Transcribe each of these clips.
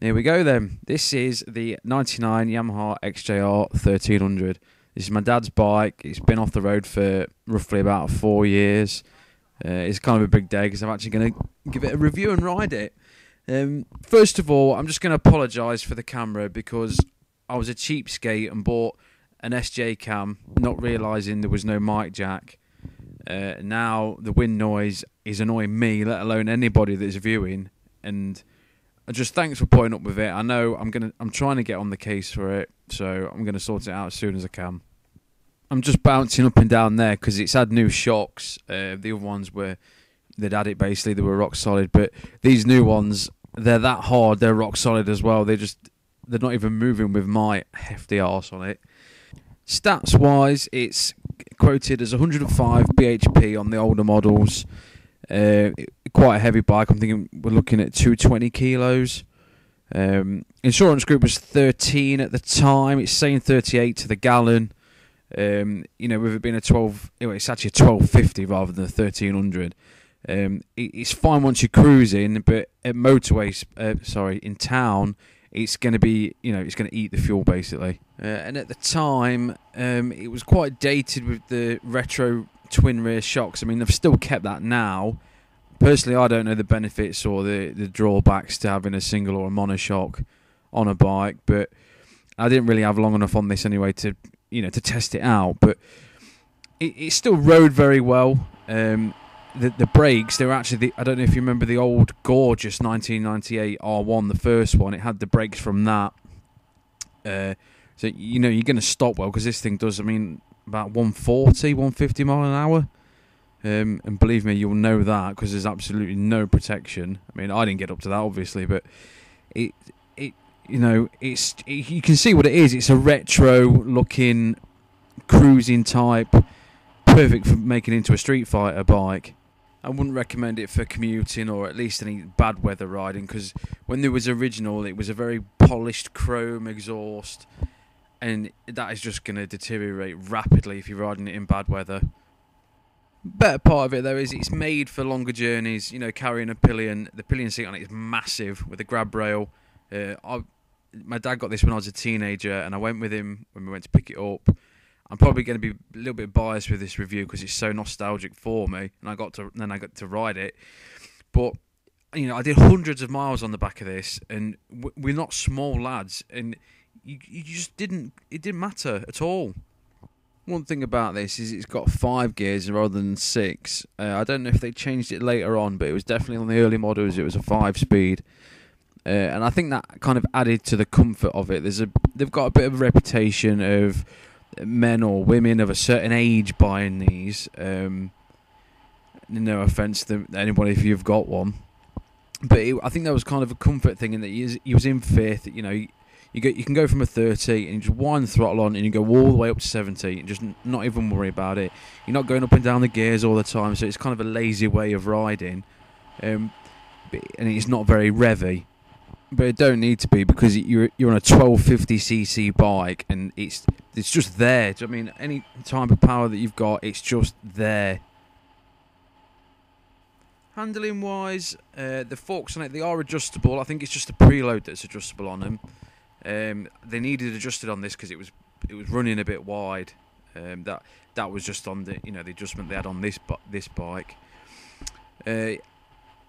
Here we go then. This is the 99 Yamaha XJR 1300. This is my dad's bike. It's been off the road for roughly about 4 years. It's kind of a big day because I'm actually going to give it a review and ride it. First of all, I'm just going to apologise for the camera because I was a cheapskate and bought an SJ cam, not realising there was no mic jack. Now the wind noise is annoying me, let alone anybody that's viewing. And just thanks for putting up with it. I know I'm trying to get on the case for it, so I'm going to sort it out as soon as I can. I'm just bouncing up and down there because it's had new shocks. The other ones they'd had it basically, they were rock solid, but these new ones, they're that hard, they're rock solid as well. They're not even moving with my hefty arse on it. Stats wise, it's quoted as 105 bhp on the older models. Quite a heavy bike. I'm thinking we're looking at 220 kilos. Insurance group was 13 at the time. It's saying 38 to the gallon. With it being a 12, it's actually a 1250 rather than a 1300. It's fine once you're cruising, but at motorways, in town, it's going to be, it's going to eat the fuel basically. And at the time, it was quite dated with the retro twin rear shocks. I mean, they've still kept that now. Personally, I don't know the benefits or the drawbacks to having a single or a monoshock on a bike, but I didn't really have long enough on this anyway to test it out. But it still rode very well. The brakes, they were actually, I don't know if you remember the old gorgeous 1998 R1, the first one. It had the brakes from that. So, you're going to stop well because this thing does, about 140, 150 mile an hour. And believe me, you'll know that because there's absolutely no protection. I didn't get up to that, obviously, but you can see what it is. It's a retro-looking cruising type, perfect for making into a street fighter bike. I wouldn't recommend it for commuting or at least any bad weather riding because when there was original, it was a very polished chrome exhaust, and that is just going to deteriorate rapidly if you're riding it in bad weather. Better part of it though is it's made for longer journeys. Carrying a pillion, the pillion seat on it is massive with a grab rail. My dad got this when I was a teenager, and I went with him when we went to pick it up. I'm probably going to be a little bit biased with this review because it's so nostalgic for me, and I got to ride it. But I did hundreds of miles on the back of this, and we're not small lads, and you just didn't. It didn't matter at all. One thing about this is it's got 5 gears rather than 6. I don't know if they changed it later on, but it was definitely on the early models. It was a 5-speed, and I think that kind of added to the comfort of it. They've got a bit of a reputation of men or women of a certain age buying these. No offence to anybody if you've got one, but I think that was kind of a comfort thing in that he was in fifth. You can go from a 30 and you just wind the throttle on and you go all the way up to 70 and just not even worry about it. You're not going up and down the gears all the time, so it's kind of a lazy way of riding, and it's not very revvy. But it don't need to be because you're on a 1250cc bike and it's just there. Any type of power that you've got, it's just there. Handling wise, the forks on it, they are adjustable. I think it's just the preload that's adjustable on them. They needed adjusted on this because it was running a bit wide. That was just on the the adjustment they had on this bike.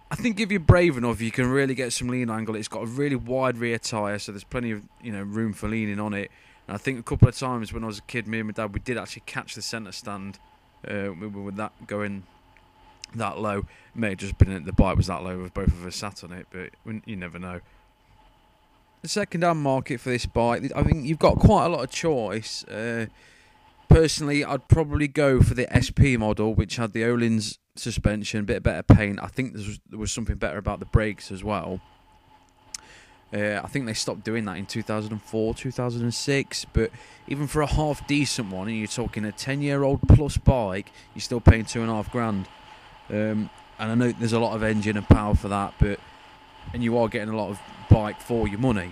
I think if you're brave enough, you can really get some lean angle. It's got a really wide rear tyre, so there's plenty of room for leaning on it. And I think a couple of times when I was a kid, me and my dad, we did actually catch the centre stand with that going that low. It may have just been that the bike was that low with both of us sat on it, but you never know. The second-hand market for this bike, I think you've got quite a lot of choice. Personally, I'd probably go for the SP model, which had the Öhlins suspension, a bit better paint. I think there was something better about the brakes as well. I think they stopped doing that in 2004, 2006. But even for a half decent one, and you're talking a 10-year-old plus bike, you're still paying $2,500. And I know there's a lot of engine and power for that, and you are getting a lot of bike for your money.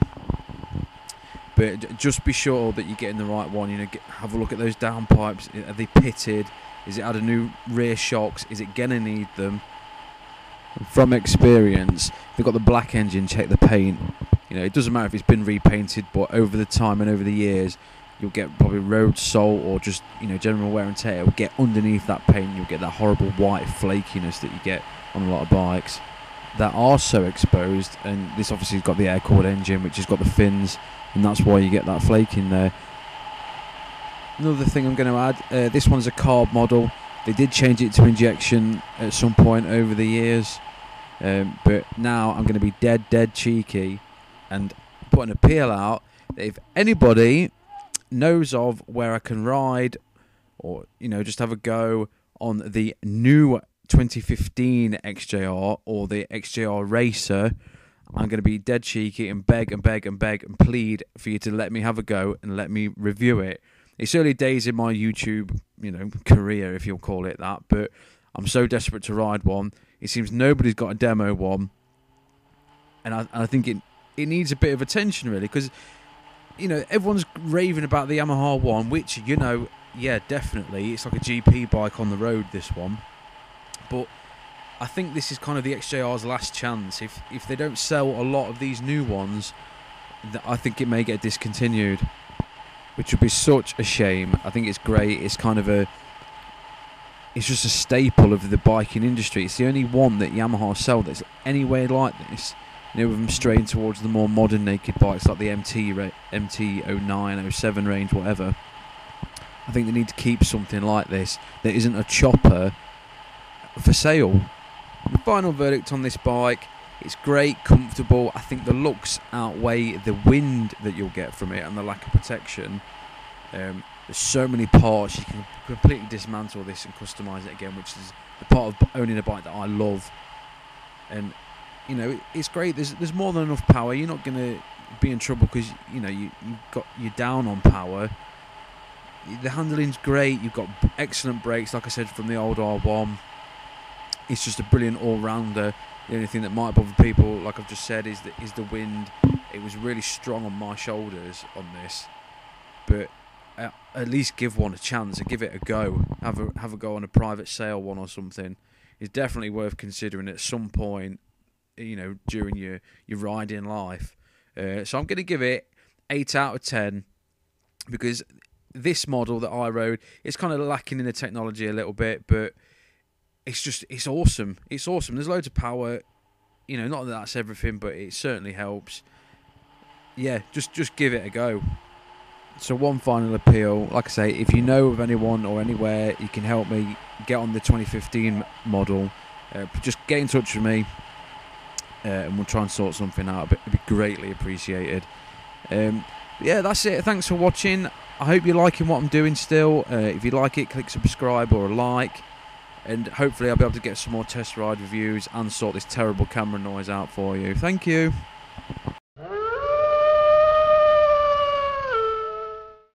But just be sure that you're getting the right one. Have a look at those downpipes. Are they pitted? Is it had a new rear shocks? Is it gonna need them? From experience, if they've got the black engine, check the paint. You know, it doesn't matter if it's been repainted, but over the time and over the years, you'll get probably road salt or just, you know, general wear and tear. It will get underneath that paint. You'll get that horrible white flakiness that you get on a lot of bikes that are so exposed. And this obviously has got the air-cooled engine, which has got the fins, and that's why you get that flaking there. Another thing I'm going to add, this one's a carb model. They did change it to injection at some point over the years, but now I'm going to be dead cheeky and put an appeal out that if anybody knows of where I can ride or, you know, just have a go on the new 2015 XJR or the XJR Racer, I'm going to be dead cheeky and beg and plead for you to let me have a go and let me review it. It's early days in my YouTube, you know, career, if you'll call it that, but I'm so desperate to ride one. It seems nobody's got a demo one, and I think it needs a bit of attention, really, because, you know, everyone's raving about the Yamaha one, which, you know, yeah, definitely, it's like a GP bike on the road, this one. But I think this is kind of the XJR's last chance. If they don't sell a lot of these new ones, I think it may get discontinued, which would be such a shame. I think it's great. It's kind of it's just a staple of the biking industry. It's the only one that Yamaha sell that's anywhere like this. You know, with them straying towards the more modern naked bikes like the MT09, 07 range, whatever. I think they need to keep something like this that isn't a chopper for sale. The final verdict on this bike, it's great, comfortable. I think the looks outweigh the wind that you'll get from it and the lack of protection. There's so many parts. You can completely dismantle this and customise it again, which is the part of owning a bike that I love. And, you know, it's great. There's more than enough power. You're not going to be in trouble because, you know, you're down on power. The handling's great. You've got excellent brakes, like I said, from the old R1. It's just a brilliant all-rounder. The only thing that might bother people, like I've just said, is the wind. It was really strong on my shoulders on this, but at least give one a chance and give it a go. Have a go on a private sale one or something. It's definitely worth considering at some point, you know, during your riding life. So I'm going to give it 8 out of 10 because this model that I rode, it's kind of lacking in the technology a little bit, but it's awesome. It's awesome. There's loads of power. You know, not that that's everything, but it certainly helps. Yeah, just give it a go. So one final appeal, like I say, if you know of anyone or anywhere you can help me get on the 2015 model, just get in touch with me and we'll try and sort something out. It'd be greatly appreciated. Yeah, that's it. Thanks for watching. I hope you're liking what I'm doing still. If you like it, click subscribe or a like. And hopefully I'll be able to get some more test ride reviews and sort this terrible camera noise out for you. Thank you.